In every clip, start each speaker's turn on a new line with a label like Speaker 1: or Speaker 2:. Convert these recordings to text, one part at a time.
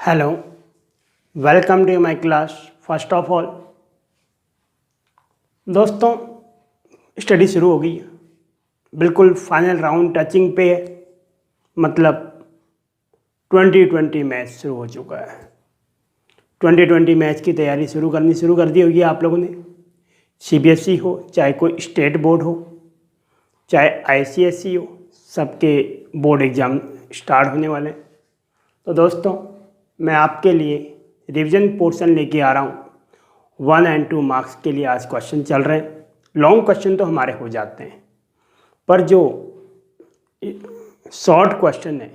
Speaker 1: Hello, welcome to my class. First of all दोस्तों, study शुरू हो गई है, बिल्कुल फाइनल राउंड टचिंग पे है। मतलब 2020 मैच शुरू हो चुका है। 2020 मैच की तैयारी शुरू कर दी होगी आप लोगों ने। सीबीएसई हो, चाहे कोई स्टेट बोर्ड हो, चाहे आईसीएसई हो, सबके बोर्ड एग्ज़ाम स्टार्ट होने वाले हैं। तो दोस्तों, मैं आपके लिए रिवीजन पोर्शन लेके आ रहा हूँ। 1 और 2 मार्क्स के लिए आज क्वेश्चन चल रहे हैं। लॉन्ग क्वेश्चन तो हमारे हो जाते हैं, पर जो शॉर्ट क्वेश्चन है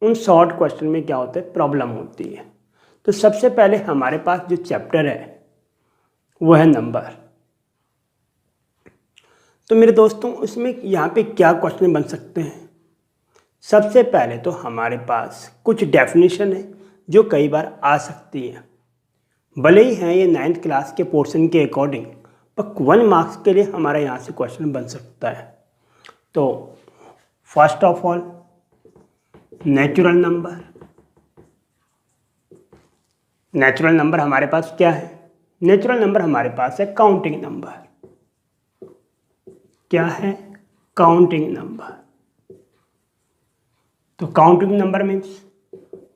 Speaker 1: उन शॉर्ट क्वेश्चन में क्या होता है, प्रॉब्लम होती है। तो सबसे पहले हमारे पास जो चैप्टर है वो है नंबर। तो मेरे दोस्तों, उसमें यहाँ पे क्या क्वेश्चन बन सकते हैं। सबसे पहले तो हमारे पास कुछ डेफिनेशन है जो कई बार आ सकती है, भले ही हैं ये 9th क्लास के पोर्शन के अकॉर्डिंग, पर 1 मार्क्स के लिए हमारा यहाँ से क्वेश्चन बन सकता है। तो first of all, natural number. Natural number हमारे पास क्या है? नेचुरल नंबर हमारे पास है काउंटिंग नंबर। क्या है? Counting number. तो counting number means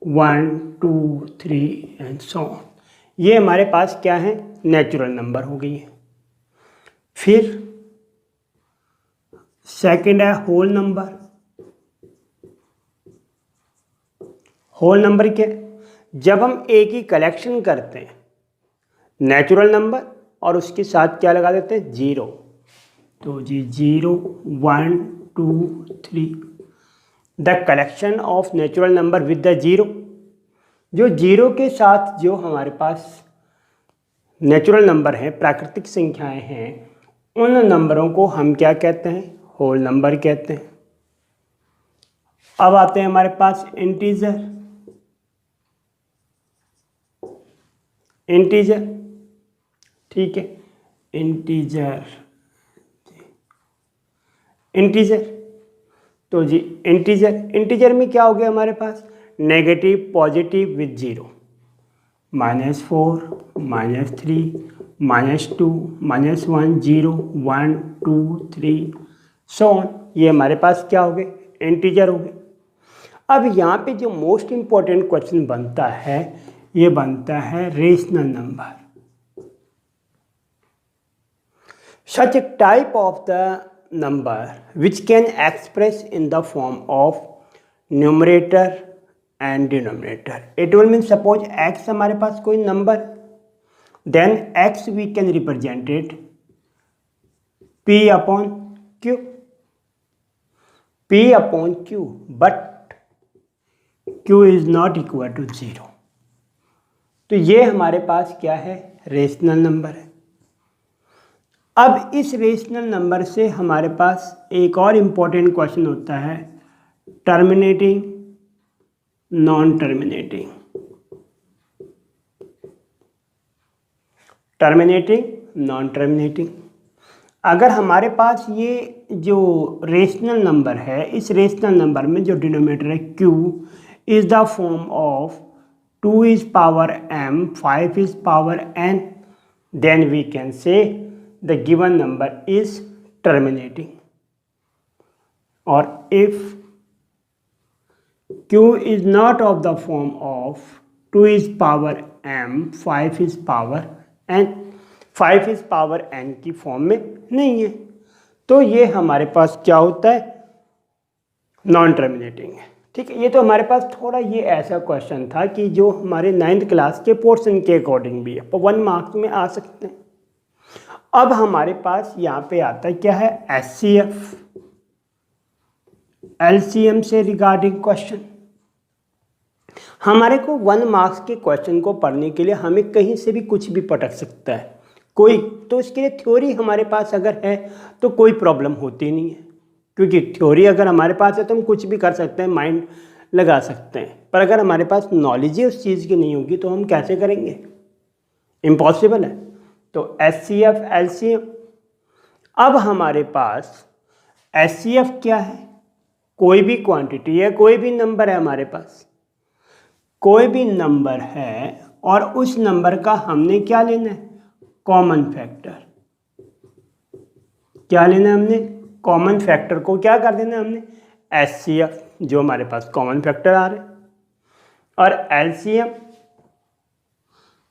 Speaker 1: 1, 2, 3 and so on. ये हमारे पास क्या है? नेचुरल नंबर हो गई है। फिर सेकंड है होल नंबर। होल नंबर क्या है? जब हम एक ही कलेक्शन करते हैं, नेचुरल नंबर, और उसके साथ क्या लगा देते हैं? 0। तो जी 0, 1, 2, 3। The collection of natural number with the 0। जो 0 के साथ जो हमारे पास नेचुरल नंबर हैं, प्राकृतिक संख्याएं हैं, उन नंबरों को हम क्या कहते हैं? होल नंबर कहते हैं। अब आते हैं हमारे पास इंटीजर। इंटीजर, ठीक है, इंटीजर। इंटीजर, तो जी इंटीजर में क्या हो गया हमारे पास? Negative positive with 0। -4, -3, -2, -1, 0, 1, 2, 3 so on. ये हमारे पास क्या हो गए? इंटीजर हो गए। अब यहाँ पे जो मोस्ट इम्पॉर्टेंट क्वेश्चन बनता है, ये बनता है rational number. Such a type of the number which can express in the form of numerator and denominator. It will mean suppose x हमारे पास कोई number, then x we can represent it p upon q, p upon q, but q is not equal to 0। तो ये हमारे पास क्या है? Rational number है। अब इस रेशनल नंबर से हमारे पास एक और इम्पॉर्टेंट क्वेश्चन होता है, terminating, non terminating. Terminating, non terminating. अगर हमारे पास ये जो रेशनल नंबर है, इस रेशनल नंबर में जो डिनोमिनेटर है q is the form of 2 is power m, 5 is power n, then we can say the given number is terminating. Or if q is not of the form of 2 is power m, 5 is power n, 5 is power n की form में नहीं है, तो ये हमारे पास क्या होता है? नॉन टर्मिनेटिंग है। ठीक है, ये तो हमारे पास थोड़ा ये ऐसा क्वेश्चन था कि जो हमारे 9th क्लास के पोर्शन के अकॉर्डिंग भी है, पर 1 मार्क्स में आ सकते हैं। अब हमारे पास यहाँ पे आता है क्या है? HCF, LCM से रिगार्डिंग क्वेश्चन। हमारे को 1 मार्क्स के क्वेश्चन को पढ़ने के लिए हमें कहीं से भी कुछ भी पटक सकता है कोई, तो इसके लिए थ्योरी हमारे पास अगर है तो कोई प्रॉब्लम होती नहीं है, क्योंकि थ्योरी अगर हमारे पास है तो हम कुछ भी कर सकते हैं, माइंड लगा सकते हैं। पर अगर हमारे पास नॉलेज ही उस चीज़ की नहीं होगी तो हम कैसे करेंगे? इम्पॉसिबल है। तो HCF, LCM। अब हमारे पास HCF क्या है? कोई भी क्वांटिटी है, कोई भी नंबर है हमारे पास, कोई भी नंबर है और उस नंबर का हमने क्या लेना है, कॉमन फैक्टर। क्या लेना है हमने, कॉमन फैक्टर को क्या कर देना है हमने, एचसीएफ, जो हमारे पास कॉमन फैक्टर आ रहे, और एलसीएम,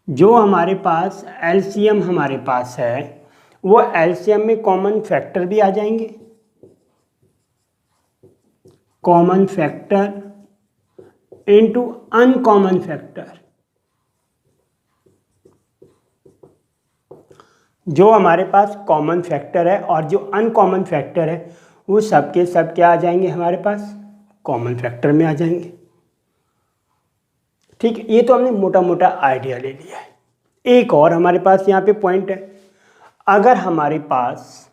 Speaker 1: जो हमारे पास एलसीएम हमारे पास है वो एलसीएम में कॉमन फैक्टर भी आ जाएंगे, common factor into uncommon factor. जो हमारे पास कॉमन फैक्टर है और जो अनकॉमन फैक्टर है वो सब के सब क्या आ जाएंगे हमारे पास, कॉमन फैक्टर में आ जाएंगे। ठीक है, ये तो हमने मोटा मोटा आइडिया ले लिया है। एक और हमारे पास यहाँ पे पॉइंट है, अगर हमारे पास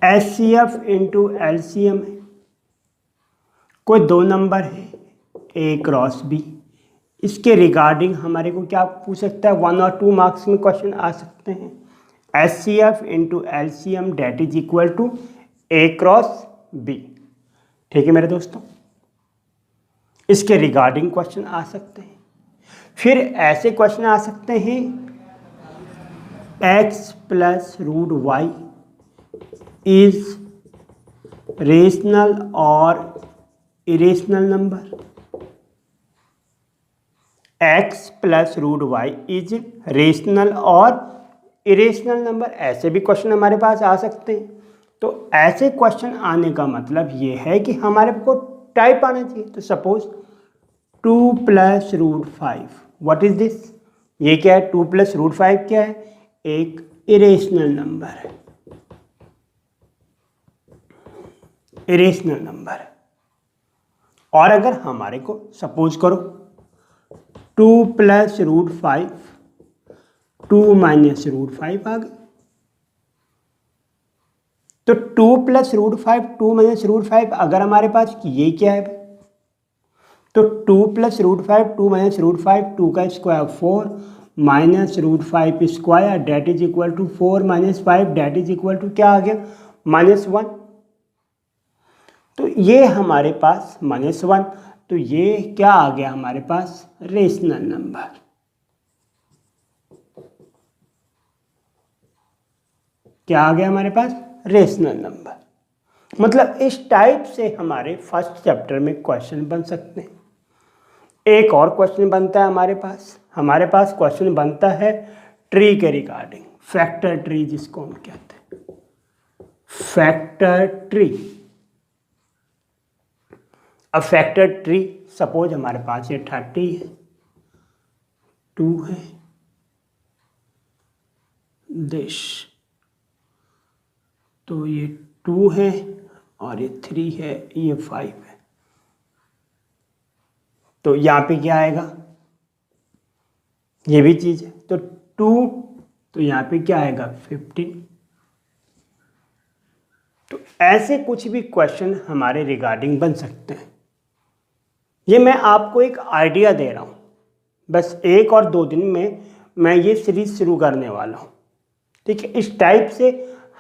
Speaker 1: एचसीएफ इंटू एलसीएम है, कोई दो नंबर है ए क्रॉस बी, इसके रिगार्डिंग हमारे को क्या पूछ सकता है, 1 और 2 मार्क्स में क्वेश्चन आ सकते हैं। HCF into LCM that is equal to A cross B. ठीक है मेरे दोस्तों, इसके रिगार्डिंग क्वेश्चन आ सकते हैं। फिर ऐसे क्वेश्चन आ सकते हैं x plus root Y is rational और irrational number. x plus root Y is rational और इरेशनल नंबर, ऐसे भी क्वेश्चन हमारे पास आ सकते हैं। तो ऐसे क्वेश्चन आने का मतलब ये है कि हमारे को टाइप आना चाहिए। तो suppose 2 plus root 5, what is this, ये क्या है, 2 प्लस रूट 5 क्या है, एक इरेशनल नंबर है, इरेशनल नंबर है। और अगर हमारे को सपोज करो 2 प्लस रूट 5, 2 माइनस रूट 5 आ गए, तो 2 प्लस रूट 5, 2 माइनस रूट 5, अगर हमारे पास ये क्या है, तो 2 प्लस रूट 5, 2 माइनस रूट 5, 2 का square 4 minus root 5 square that is equal to 4 minus 5 that is equal to क्या आ गया, -1। तो ये हमारे पास -1, तो ये क्या आ गया हमारे पास, रेशनल नंबर। क्या आ गया हमारे पास, रेशनल नंबर। मतलब इस टाइप से हमारे फर्स्ट चैप्टर में क्वेश्चन बन सकते हैं। एक और क्वेश्चन बनता है हमारे पास क्वेश्चन बनता है ट्री के रिगार्डिंग, फैक्टर ट्री जिसको हम कहते हैं, फैक्टर ट्री। अब फैक्टर ट्री सपोज हमारे पास ये 30 है, 2 है, दिस, तो ये 2 है और ये 3 है, ये 5 है। तो यहाँ पे क्या आएगा, ये भी चीज़ है, तो 2, तो यहाँ पे क्या आएगा 15। तो ऐसे कुछ भी क्वेश्चन हमारे रिगार्डिंग बन सकते हैं। ये मैं आपको एक आइडिया दे रहा हूँ, बस 1 और 2 दिन में मैं ये सीरीज शुरू करने वाला हूँ। ठीक है, इस टाइप से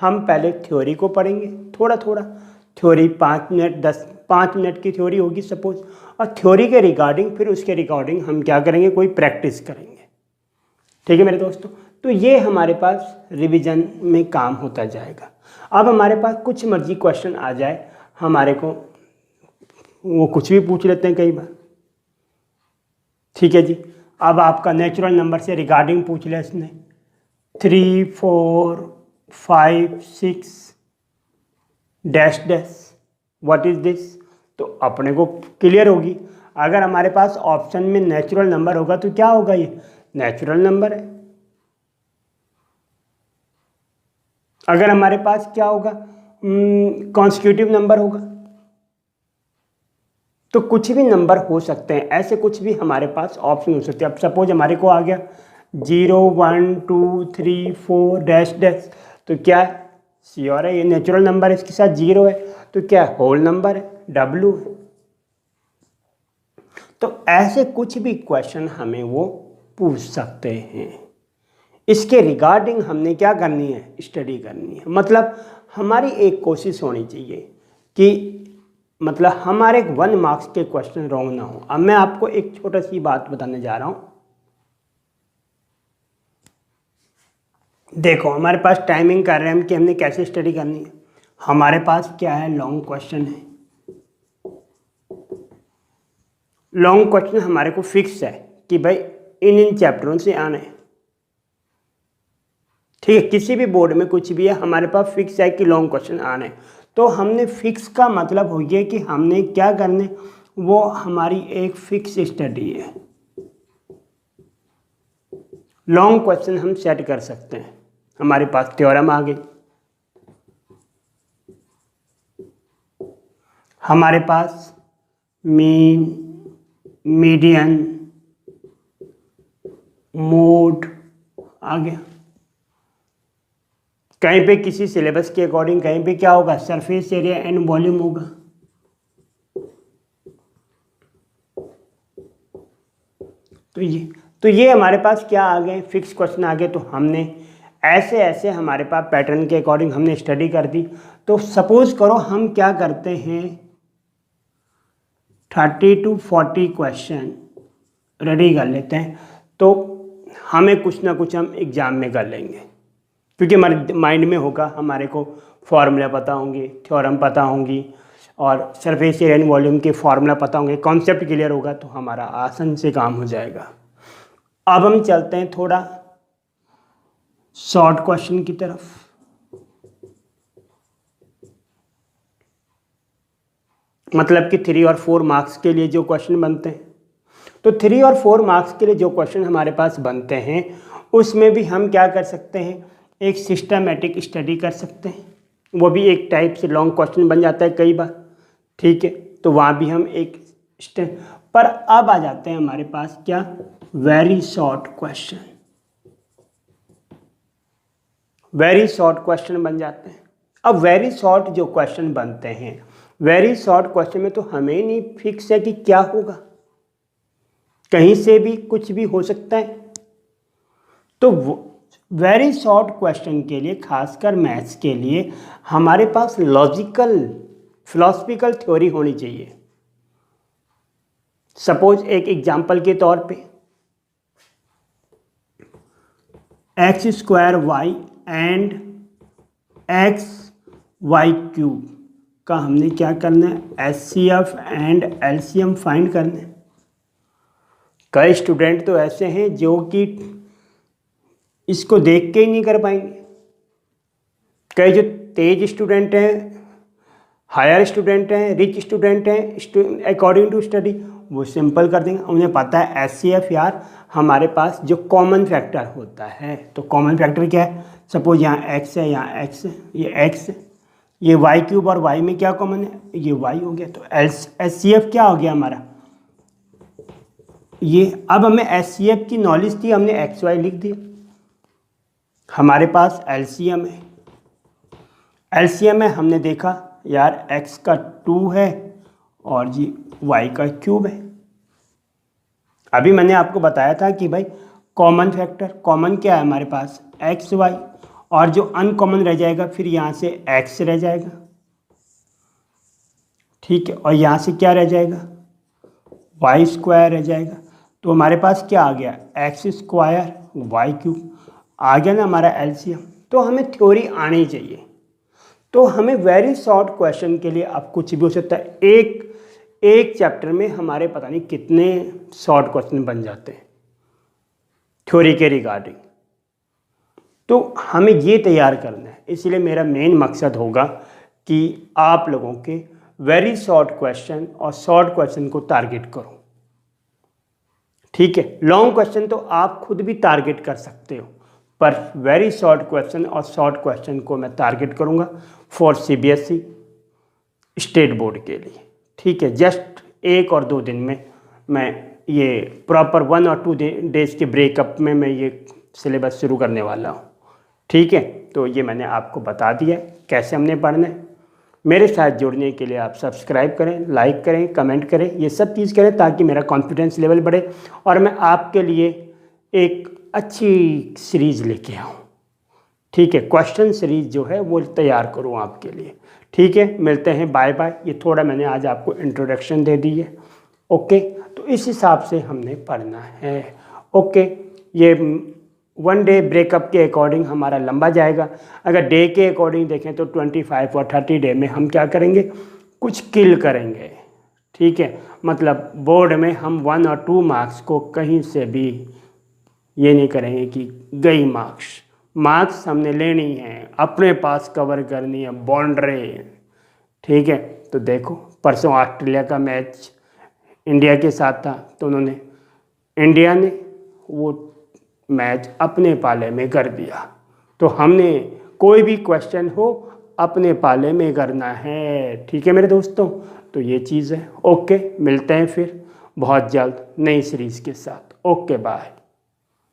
Speaker 1: हम पहले थ्योरी को पढ़ेंगे, थोड़ा थोड़ा थ्योरी 5 मिनट 5 मिनट की थ्योरी होगी सपोज, और थ्योरी के रिगार्डिंग फिर उसके रिगार्डिंग हम क्या करेंगे, कोई प्रैक्टिस करेंगे। ठीक है मेरे दोस्तों, तो ये हमारे पास रिवीजन में काम होता जाएगा। अब हमारे पास कुछ मर्जी क्वेश्चन आ जाए, हमारे को वो कुछ भी पूछ लेते हैं कई बार। ठीक है जी, अब आपका नेचुरल नंबर से रिगार्डिंग पूछ लिया इसने, 3, 4, 5, 6 dash dash, what is this, तो अपने को क्लियर होगी। अगर हमारे पास ऑप्शन में नेचुरल नंबर होगा तो क्या होगा, ये नेचुरल नंबर है। अगर हमारे पास क्या होगा, कॉन्स्टिट्यूटिव नंबर होगा, तो कुछ भी नंबर हो सकते हैं, ऐसे कुछ भी हमारे पास ऑप्शन हो सकते हैं। अब सपोज हमारे को आ गया 0, 1, 2, 3, 4 डैश डैश, तो क्या है, श्योर है ये नेचुरल नंबर है, इसके साथ 0 है, तो क्या है, होल नंबर है, W है। तो ऐसे कुछ भी क्वेश्चन हमें वो पूछ सकते हैं। इसके रिगार्डिंग हमने क्या करनी है, स्टडी करनी है। मतलब हमारी एक कोशिश होनी चाहिए कि मतलब हमारे 1 मार्क्स के क्वेश्चन रॉन्ग ना हो। अब मैं आपको एक छोटा सी बात बताने जा रहा हूँ। देखो हमारे पास टाइमिंग कर रहे हैं हम कि हमने कैसे स्टडी करनी है। हमारे पास क्या है, लॉन्ग क्वेश्चन है। लॉन्ग क्वेश्चन हमारे को फिक्स है कि भाई इन चैप्टरों से आने हैं। ठीक है, किसी भी बोर्ड में कुछ भी है, हमारे पास फिक्स है कि लॉन्ग क्वेश्चन आने। तो हमने फिक्स का मतलब हो गया कि हमने क्या करने, वो हमारी एक फिक्स स्टडी है। लॉन्ग क्वेश्चन हम सेट कर सकते हैं। हमारे पास थ्योरम आ गई, हमारे पास मीन, मीडियन, मोड आ गया। कहीं पे किसी सिलेबस के अकॉर्डिंग कहीं पे क्या होगा, सरफेस एरिया एंड वॉल्यूम होगा। तो ये हमारे पास क्या आ गए, फिक्स क्वेश्चन आ गए। तो हमने ऐसे ऐसे हमारे पास पैटर्न के अकॉर्डिंग हमने स्टडी कर दी। तो सपोज करो हम क्या करते हैं, 30 to 40 क्वेश्चन रेडी कर लेते हैं। तो हमें कुछ ना कुछ हम एग्ज़ाम में कर लेंगे, क्योंकि हमारे माइंड में होगा, हमारे को फॉर्मूला पता होंगे, थ्योरम पता होंगी, और सरफेस एरिया एंड वॉल्यूम के फॉर्मूला पता होंगे, कॉन्सेप्ट क्लियर होगा, तो हमारा आसान से काम हो जाएगा। अब हम चलते हैं थोड़ा शॉर्ट क्वेश्चन की तरफ। मतलब कि 3 और 4 मार्क्स के लिए जो क्वेश्चन बनते हैं। तो 3 और 4 मार्क्स के लिए जो क्वेश्चन हमारे पास बनते हैं, उसमें भी हम क्या कर सकते हैं, एक सिस्टमेटिक स्टडी कर सकते हैं। वो भी एक टाइप से लॉन्ग क्वेश्चन बन जाता है कई बार। ठीक है, तो वहाँ भी हम एक पर अब आ जाते हैं हमारे पास क्या, very short question. Very short question बन जाते हैं। अब वेरी शॉर्ट जो क्वेश्चन बनते हैं, वेरी शॉर्ट क्वेश्चन में तो हमें नहीं फिक्स है कि क्या होगा, कहीं से भी कुछ भी हो सकता है। तो वेरी शॉर्ट क्वेश्चन के लिए, खासकर मैथ्स के लिए, हमारे पास लॉजिकल फिलोसफिकल थ्योरी होनी चाहिए। सपोज एक एग्जांपल के तौर पे, X square Y and X Y cube का हमने क्या करना है, एचसीएफ एंड एलसीएम फाइंड करना है। कई स्टूडेंट तो ऐसे हैं जो कि इसको देख के ही नहीं कर पाएंगे। कई जो तेज स्टूडेंट हैं, हायर स्टूडेंट हैं, रिच स्टूडेंट हैं, अकॉर्डिंग टू स्टडी वो सिंपल कर देंगे। उन्हें पता है एचसीएफ यार हमारे पास जो कॉमन फैक्टर होता है। तो कॉमन फैक्टर क्या है, सपोज यहाँ एक्स है, यहाँ एक्स है, ये एक्स है, ये वाई क्यूब और वाई में क्या कॉमन है, ये वाई हो गया। तो एचसीएफ क्या हो गया हमारा ये। अब हमें एचसीएफ की नॉलेज थी, हमने एक्स वाई लिख दिया। हमारे पास एलसीएम है, एलसीएम है, हमने देखा यार एक्स का 2 है और जी वाई का क्यूब है। अभी मैंने आपको बताया था कि भाई कॉमन फैक्टर, कॉमन क्या है हमारे पास, एक्स वाई, और जो अनकॉमन रह जाएगा फिर यहाँ से एक्स रह जाएगा। ठीक है, और यहाँ से क्या रह जाएगा, वाई स्क्वायर रह जाएगा। तो हमारे पास क्या आ गया, एक्स स्क्वायर वाई क्यूब आ गया ना हमारा एलसीएम। तो हमें थ्योरी आनी चाहिए। तो हमें वेरी शॉर्ट क्वेश्चन के लिए अब कुछ भी हो सकता है। एक चैप्टर में हमारे पता नहीं कितने शॉर्ट क्वेश्चन बन जाते हैं थ्योरी के रिगार्डिंग। तो हमें ये तैयार करना है। इसलिए मेरा मेन मकसद होगा कि आप लोगों के वेरी शॉर्ट क्वेश्चन और शॉर्ट क्वेश्चन को टारगेट करो। ठीक है, लॉन्ग क्वेश्चन तो आप खुद भी टारगेट कर सकते हो, पर वेरी शॉर्ट क्वेश्चन और शॉर्ट क्वेश्चन को मैं टारगेट करूंगा फॉर सीबीएसई स्टेट बोर्ड के लिए। ठीक है, जस्ट 1 और 2 दिन में मैं ये प्रॉपर 1 और 2 डेज के ब्रेकअप में मैं ये सिलेबस शुरू करने वाला हूँ। ठीक है, तो ये मैंने आपको बता दिया कैसे हमने पढ़ना है। मेरे साथ जुड़ने के लिए आप सब्सक्राइब करें, लाइक करें, कमेंट करें, ये सब चीज़ करें ताकि मेरा कॉन्फिडेंस लेवल बढ़े और मैं आपके लिए एक अच्छी सीरीज़ लेके आऊँ। ठीक है, क्वेश्चन सीरीज़ जो है वो तैयार करूँ आपके लिए। ठीक है, मिलते हैं, बाय बाय। ये थोड़ा मैंने आज आपको इंट्रोडक्शन दे दी है। ओके, तो इस हिसाब से हमने पढ़ना है। ओके, ये 1 डे ब्रेकअप के अकॉर्डिंग हमारा लंबा जाएगा। अगर डे के अकॉर्डिंग देखें तो 25 और 30 डे में हम क्या करेंगे, कुछ किल करेंगे। ठीक है, मतलब बोर्ड में हम 1 और 2 मार्क्स को कहीं से भी ये नहीं करेंगे कि गई मार्क्स हमने लेनी है, अपने पास कवर करनी है, बाउंड्री। ठीक है, तो देखो परसों ऑस्ट्रेलिया का मैच इंडिया के साथ था, तो इंडिया ने वो मैच अपने पाले में कर दिया। तो हमने कोई भी क्वेश्चन हो अपने पाले में करना है। ठीक है मेरे दोस्तों, तो ये चीज़ है। ओके, मिलते हैं फिर बहुत जल्द नई सीरीज़ के साथ। Okay, bye.